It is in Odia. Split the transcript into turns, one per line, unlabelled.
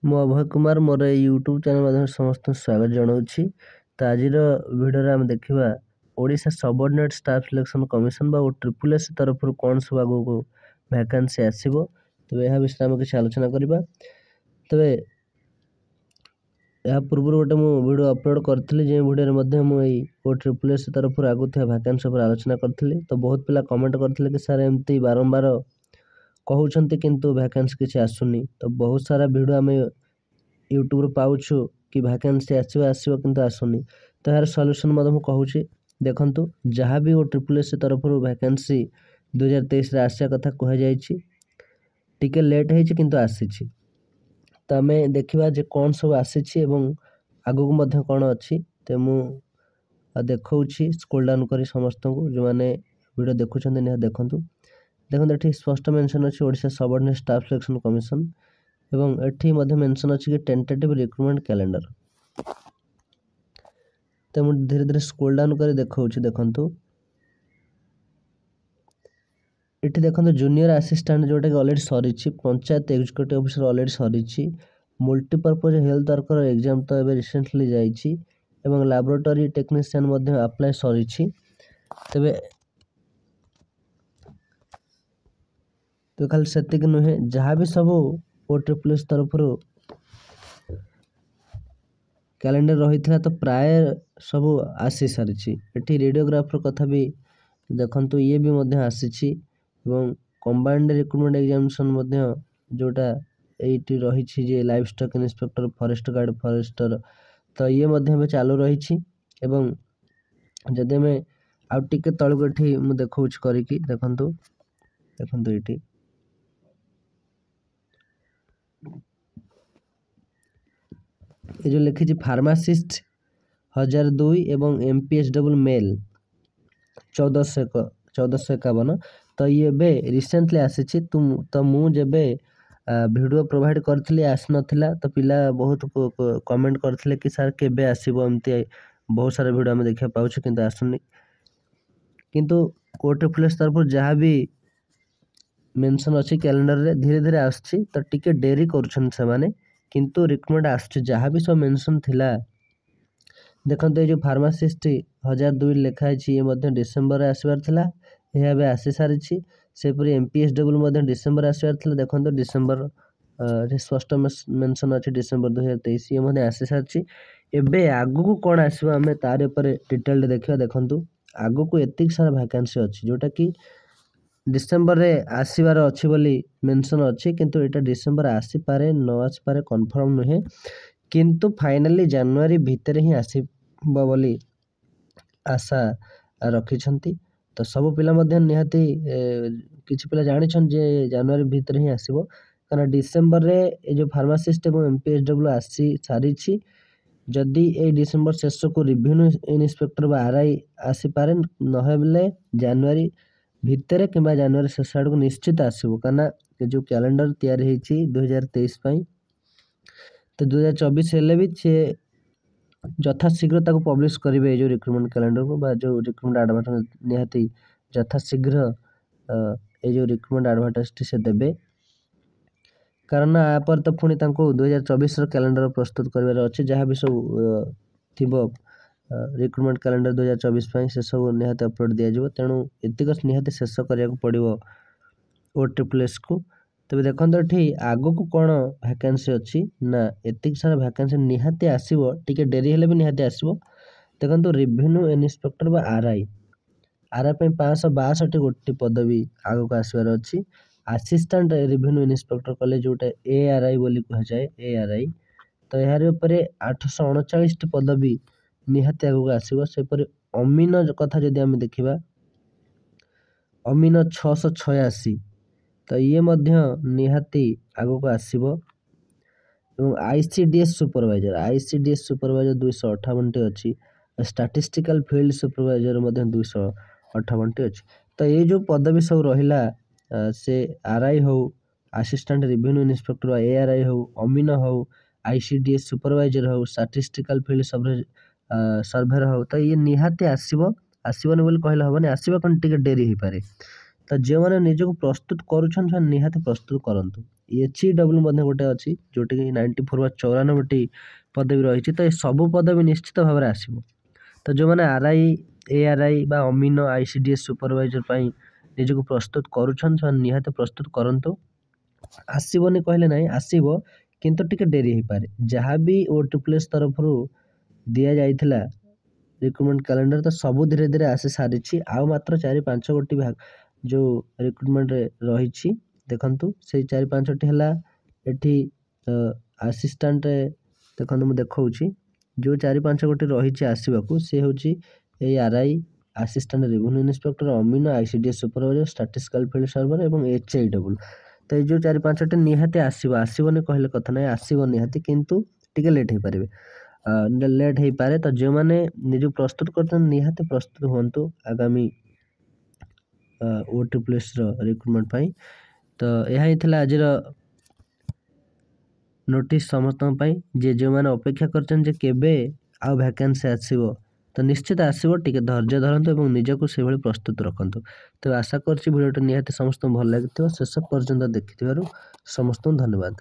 ମୁଁ ଅଭୟ କୁମାର ମୋର ଏଇ ୟୁଟ୍ୟୁବ୍ ଚ୍ୟାନେଲ୍ ମାଧ୍ୟମରେ ସମସ୍ତଙ୍କୁ ସ୍ୱାଗତ ଜଣାଉଛି। ତ ଆଜିର ଭିଡ଼ିଓରେ ଆମେ ଦେଖିବା ଓଡ଼ିଶା ସବଅର୍ଡ଼ିନେଟ୍ ଷ୍ଟାଫ୍ ସିଲେକ୍ସନ୍ କମିଶନ୍ ବା OSSS ତରଫରୁ କ'ଣ ସବୁ ଆଗକୁ ଭ୍ୟାକାନ୍ସି ଆସିବ। ତେବେ ଏହା ବିଷୟରେ ଆମେ କିଛି ଆଲୋଚନା କରିବା। ତେବେ ଏହା ପୂର୍ବରୁ ଗୋଟେ ମୁଁ ଭିଡ଼ିଓ ଅପଲୋଡ଼ କରିଥିଲି, ଯେଉଁ ଭିଡ଼ିଓରେ ମଧ୍ୟ ମୁଁ ଏଇ OSSS ତରଫରୁ ଆଗୁଥିବା ଭ୍ୟାକାନ୍ସି ଉପରେ ଆଲୋଚନା କରିଥିଲି। ତ ବହୁତ ପିଲା କମେଣ୍ଟ କରିଥିଲେ କି ସାର୍ ଏମିତି ବାରମ୍ବାର କହୁଛନ୍ତି କିନ୍ତୁ ଭ୍ୟାକାନ୍ସି କିଛି ଆସୁନି। ତ ବହୁତ ସାରା ଭିଡ଼ିଓ ଆମେ ୟୁଟ୍ୟୁବରୁ ପାଉଛୁ କି ଭ୍ୟାକାନ୍ସି ଆସିବ କିନ୍ତୁ ଆସୁନି। ତ ଏହାର ସଲ୍ୟୁସନ୍ ମଧ୍ୟ ମୁଁ କହୁଛି। ଦେଖନ୍ତୁ, ଯାହା ବି OSSS ତରଫରୁ ଭ୍ୟାକାନ୍ସି 2023ରେ ଆସିବା କଥା କୁହାଯାଇଛି, ଟିକେ ଲେଟ୍ ହେଇଛି କିନ୍ତୁ ଆସିଛି। ତ ଆମେ ଦେଖିବା ଯେ କ'ଣ ସବୁ ଆସିଛି ଏବଂ ଆଗକୁ ମଧ୍ୟ କ'ଣ ଅଛି। ତ ମୁଁ ଦେଖାଉଛି ସ୍କ୍ରୋଲ୍ ଡାଉନ୍ କରି ସମସ୍ତଙ୍କୁ, ଯେଉଁମାନେ ଭିଡ଼ିଓ ଦେଖୁଛନ୍ତି ନିହାତି ଦେଖନ୍ତୁ। ଦେଖନ୍ତୁ, ଏଠି ସ୍ପଷ୍ଟ ମେନ୍ସନ୍ ଅଛି ଓଡ଼ିଶା ସବଅର୍ଡ଼ିନେଟ୍ ଷ୍ଟାଫ୍ ସିଲେକ୍ସନ୍ କମିଶନ୍ ଏବଂ ଏଠି ମଧ୍ୟ ମେନ୍ସନ୍ ଅଛି କି ଟେଣ୍ଟେଟିଭ୍ ରିକ୍ରୁଟମେଣ୍ଟ କ୍ୟାଲେଣ୍ଡର। ତ ମୁଁ ଧୀରେ ଧୀରେ ସ୍କ୍ରୋଲ୍ ଡାଉନ୍ କରି ଦେଖାଉଛି। ଦେଖନ୍ତୁ, ଏଠି ଦେଖନ୍ତୁ ଜୁନିୟର ଆସିଷ୍ଟାଣ୍ଟ ଯେଉଁଟାକି ଅଲରେଡ଼ି ସରିଛି, ପଞ୍ଚାୟତ ଏକ୍ଜିକ୍ୟୁଟିଭ୍ ଅଫିସର ଅଲରେଡ଼ି ସରିଛି, ମଲ୍ଟିପର୍ପଜ୍ ହେଲ୍ଥ ୱାର୍କର ଏକ୍ଜାମ୍ ତ ଏବେ ରିସେଣ୍ଟଲି ଯାଇଛି ଏବଂ ଲାବୋରେଟୋରୀ ଟେକ୍ନିସିଆନ୍ ମଧ୍ୟ ଆପ୍ଲାଏ ସରିଛି। ତେବେ ଖାଲି ସେତିକି ନୁହେଁ, ଯାହା ବି ସବୁ OSSS ତରଫରୁ କ୍ୟାଲେଣ୍ଡର ରହିଥିଲା ତ ପ୍ରାୟ ସବୁ ଆସିସାରିଛି। ଏଠି ରେଡ଼ିଓଗ୍ରାଫର କଥା ବି ଦେଖନ୍ତୁ, ଇଏ ବି ମଧ୍ୟ ଆସିଛି ଏବଂ କମ୍ବାଇନ୍ଡ ରିକ୍ରୁଟମେଣ୍ଟ ଏକ୍ଜାମିନେସନ୍ ମଧ୍ୟ ଯେଉଁଟା ଏଇଠି ରହିଛି ଯେ live stock inspector, forest guard, forester, ତ ଇଏ ମଧ୍ୟ ଏବେ ଚାଲୁ ରହିଛି। ଏବଂ ଯଦି ଆମେ ଆଉ ଟିକେ ତଳକୁ ଏଠି ମୁଁ ଦେଖାଉଛି କରିକି ଦେଖନ୍ତୁ ଏଇଠି ଏ ଯେଉଁ ଲେଖିଛି ଫାର୍ମାସିଷ୍ଟ 1002 ଏବଂ MPSW ମେଲ୍ 1451। ତ ଇଏ ଏବେ ରିସେଣ୍ଟଲି ଆସିଛି। ତ ମୁଁ ଯେବେ ଭିଡ଼ିଓ ପ୍ରୋଭାଇଡ଼ କରିଥିଲି ଆସିନଥିଲା, ତ ପିଲା ବହୁତ କମେଣ୍ଟ କରିଥିଲେ କି ସାର୍ କେବେ ଆସିବ। ଏମିତି ବହୁତ ସାରା ଭିଡ଼ିଓ ଆମେ ଦେଖିବାକୁ ପାଉଛୁ କିନ୍ତୁ ଆସୁନି। କିନ୍ତୁ OSSS ତରଫରୁ ଯାହା ବି ମେନ୍ସନ୍ ଅଛି କ୍ୟାଲେଣ୍ଡରରେ ଧୀରେ ଧୀରେ ଆସୁଛି। ତ ଟିକେ ଡେରି କରୁଛନ୍ତି ସେମାନେ, କିନ୍ତୁ ରିକ୍ରୁଟମେଣ୍ଟ ଆସୁଛି। ଯାହା ବି ସବୁ ମେନ୍ସନ୍ ଥିଲା, ଦେଖନ୍ତୁ ଏଇ ଯେଉଁ ଫାର୍ମାସିଷ୍ଟ 1002 ଲେଖା ହେଇଛି, ଇଏ ମଧ୍ୟ ଡିସେମ୍ବରରେ ଆସିବାର ଥିଲା, ଏହା ଏବେ ଆସିସାରିଛି। ସେପରି MPSW ମଧ୍ୟ ଡିସେମ୍ବର ଆସିବାର ଥିଲା। ଦେଖନ୍ତୁ ଡିସେମ୍ବର ସ୍ପଷ୍ଟ ମେନ୍ସନ୍ ଅଛି ଡିସେମ୍ବର 2023, ଇଏ ମଧ୍ୟ ଆସିସାରିଛି। ଏବେ ଆଗକୁ କ'ଣ ଆସିବ ଆମେ ତାରି ଉପରେ ଡିଟେଲ୍ଡ ଦେଖିବା। ଦେଖନ୍ତୁ, ଆଗକୁ ଏତିକି ସାରା ଭ୍ୟାକାନ୍ସି ଅଛି ଯେଉଁଟାକି ଡିସେମ୍ବରରେ ଆସିବାର ଅଛି ବୋଲି ମେନ୍ସନ୍ ଅଛି, କିନ୍ତୁ ଏଇଟା ଡିସେମ୍ବର ଆସିପାରେ ନ ଆସିପାରେ କନଫର୍ମ ନୁହେଁ, କିନ୍ତୁ ଫାଇନାଲି ଜାନୁଆରୀ ଭିତରେ ହିଁ ଆସିବ ବୋଲି ଆଶା ରଖିଛନ୍ତି। ତ ସବୁ ପିଲା ମଧ୍ୟ ନିହାତି କିଛି ପିଲା ଜାଣିଛନ୍ତି ଯେ ଜାନୁଆରୀ ଭିତରେ ହିଁ ଆସିବ, କାରଣ ଡିସେମ୍ବରରେ ଏ ଯେଉଁ ଫାର୍ମାସିଷ୍ଟ ଏବଂ MPSW ଆସି ସାରିଛି। ଯଦି ଏଇ ଡିସେମ୍ବର ଶେଷକୁ ରିଭ୍ୟୁ ଇନ୍ସପେକ୍ଟର ବା RI ଆସିପାରେ, ନହେଲେ ଜାନୁଆରୀ ଭିତରେ କିମ୍ବା ଜାନୁଆରୀ ଶେଷ ଆଡ଼କୁ ନିଶ୍ଚିତ ଆସିବ, କାରଣ ଏ ଯେଉଁ କ୍ୟାଲେଣ୍ଡର ତିଆରି ହେଇଛି 2023 ପାଇଁ, ତ 2024 ହେଲେ ବି ସେ ଯଥାଶୀଘ୍ର ତାକୁ ପବ୍ଲିଶ କରିବେ ଏଇ ଯେଉଁ ରିକ୍ରୁଟମେଣ୍ଟ କ୍ୟାଲେଣ୍ଡରକୁ ବା ଯେଉଁ ରିକ୍ରୁଟମେଣ୍ଟ ଆଡ଼ଭାର୍ଟାଇଜ୍ ନିହାତି ଯଥାଶୀଘ୍ର ଏଇ ଯେଉଁ ରିକ୍ରୁଟମେଣ୍ଟ ଆଡ଼ଭାର୍ଟାଇଜ୍ଟି ସେ ଦେବେ। କାରଣ ପରେ ତ ପୁଣି ତାଙ୍କୁ 2024ର କ୍ୟାଲେଣ୍ଡର ପ୍ରସ୍ତୁତ କରିବାର ଅଛି। ଯାହା ବି ସବୁ ଥିବ ରିକ୍ରୁଟମେଣ୍ଟ କ୍ୟାଲେଣ୍ଡର 2024 ପାଇଁ ସେସବୁ ନିହାତି ଅପଲୋଡ଼ ଦିଆଯିବ। ତେଣୁ ଏତିକ ନିହାତି ଶେଷ କରିବାକୁ ପଡ଼ିବ OSSSକୁ। ତେବେ ଦେଖନ୍ତୁ ଏଠି ଆଗକୁ କ'ଣ ଭ୍ୟାକାନ୍ସି ଅଛି ନା, ଏତିକି ସାରା ଭ୍ୟାକାନ୍ସି ନିହାତି ଆସିବ, ଟିକେ ଡେରି ହେଲେ ବି ନିହାତି ଆସିବ। ଦେଖନ୍ତୁ, ରେଭିନ୍ୟୁ ଇନ୍ସପେକ୍ଟର ବା RI ପାଇଁ 562ଟି ଗୋଟି ପଦବୀ ଆଗକୁ ଆସିବାର ଅଛି। ଆସିଷ୍ଟାଣ୍ଟ ରେଭିନ୍ୟୁ ଇନ୍ସପେକ୍ଟର କଲେ ଯେଉଁଟା ARI ବୋଲି କୁହାଯାଏ, ARI, ତ ଏହାରି ଉପରେ 839ଟି ପଦବୀ ନିହାତି ଆଗକୁ ଆସିବ। ସେପରି ଅମିନ କଥା ଯଦି ଆମେ ଦେଖିବା, ଅମିନ 686, ତ ଇଏ ମଧ୍ୟ ନିହାତି ଆଗକୁ ଆସିବ। ଏବଂ ICDS ସୁପରଭାଇଜର 258ଟି ଅଛି। ଷ୍ଟାଟିଷ୍ଟିକାଲ ଫିଲ୍ଡ ସୁପରଭାଇଜର ମଧ୍ୟ 258ଟି ଅଛି। ତ ଏଇ ଯେଉଁ ପଦବୀ ସବୁ ରହିଲା, ସେ RI ହେଉ, ଆସିଷ୍ଟାଣ୍ଟ ରେଭିନ୍ୟୁ ଇନ୍ସପେକ୍ଟର ARI ହେଉ, ଅମିନ ହେଉ, ICDS ସୁପରଭାଇଜର ହେଉ, ଷ୍ଟାଟିଷ୍ଟିକାଲ ଫିଲ୍ଡ ସର୍ଭେର ହେଉ, ତ ଇଏ ନିହାତି ଆସିବନି ବୋଲି କହିଲେ ହେବନି, ଆସିବ କିନ୍ତୁ ଟିକେ ଡେରି ହେଇପାରେ। ତ ଯେଉଁମାନେ ନିଜକୁ ପ୍ରସ୍ତୁତ କରୁଛନ୍ତି ସେମାନେ ନିହାତି ପ୍ରସ୍ତୁତ କରନ୍ତୁ। HEW ମଧ୍ୟ ଗୋଟେ ଅଛି ଯେଉଁଠିକି 94 ବା 94ଟି ପଦବୀ ରହିଛି। ତ ଏ ସବୁ ପଦବୀ ନିଶ୍ଚିତ ଭାବରେ ଆସିବ। ତ ଯେଉଁମାନେ RI ARI ବା ଅମିନ ICDS ସୁପରଭାଇଜର ପାଇଁ ନିଜକୁ ପ୍ରସ୍ତୁତ କରୁଛନ୍ତି ସେମାନେ ନିହାତି ପ୍ରସ୍ତୁତ କରନ୍ତୁ। ଆସିବନି କହିଲେ ନାହିଁ, ଆସିବ, କିନ୍ତୁ ଟିକେ ଡେରି ହେଇପାରେ। ଯାହା ବି OSSS ତରଫରୁ ଦିଆଯାଇଥିଲା ରିକ୍ରୁଟମେଣ୍ଟ କ୍ୟାଲେଣ୍ଡର ତ ସବୁ ଧୀରେ ଧୀରେ ଆସି ସାରିଛି। ଆଉ ମାତ୍ର 4-5 ଗୋଟି ଯେଉଁ ରିକ୍ରୁଟମେଣ୍ଟରେ ରହିଛି ଦେଖନ୍ତୁ, ସେଇ 4-5ଟି ହେଲା ଏଠି ଆସିଷ୍ଟାଣ୍ଟରେ ଦେଖନ୍ତୁ ମୁଁ ଦେଖାଉଛି ଯେଉଁ 4-5 ଗୋଟି ରହିଛି ଆସିବାକୁ ସେ ହେଉଛି ଏଇ RI ଆସିଷ୍ଟାଣ୍ଟ ରେଭିନ୍ୟୁ ଇନ୍ସପେକ୍ଟର, ଅମିନ ICDS supervisor, statistical field server ଏବଂ HEW। ତ ଏଇ ଯେଉଁ 4-5ଟି ନିହାତି ଆସିବ, ଆସିବନି କହିଲେ କଥା ନାହିଁ, ଆସିବ ନିହାତି, କିନ୍ତୁ ଟିକେ ଲେଟ୍ ହେଇପାରିବେ, ଲେଟ୍ ହେଇପାରେ। ତ ଯେଉଁମାନେ ନିଜକୁ ପ୍ରସ୍ତୁତ କରୁଛନ୍ତି ନିହାତି ପ୍ରସ୍ତୁତ ହୁଅନ୍ତୁ ଆଗାମୀ OSSSର ରିକ୍ରୁଟମେଣ୍ଟ ପାଇଁ। ତ ଏହା ହିଁ ଥିଲା ଆଜିର ନୋଟିସ୍ ସମସ୍ତଙ୍କ ପାଇଁ। ଯେଉଁମାନେ ଅପେକ୍ଷା କରିଛନ୍ତି ଯେ କେବେ ଆଉ ଭ୍ୟାକେନ୍ସି ଆସିବ, ତ ନିଶ୍ଚିତ ଆସିବ, ଟିକେ ଧୈର୍ଯ୍ୟ ଧରନ୍ତୁ ଏବଂ ନିଜକୁ ସେଭଳି ପ୍ରସ୍ତୁତ ରଖନ୍ତୁ। ତ ଆଶା କରୁଛି ଭିଡ଼ିଓଟି ନିହାତି ସମସ୍ତଙ୍କୁ ଭଲ ଲାଗିଥିବ। ଶେଷ ପର୍ଯ୍ୟନ୍ତ ଦେଖିଥିବାରୁ ସମସ୍ତଙ୍କୁ ଧନ୍ୟବାଦ।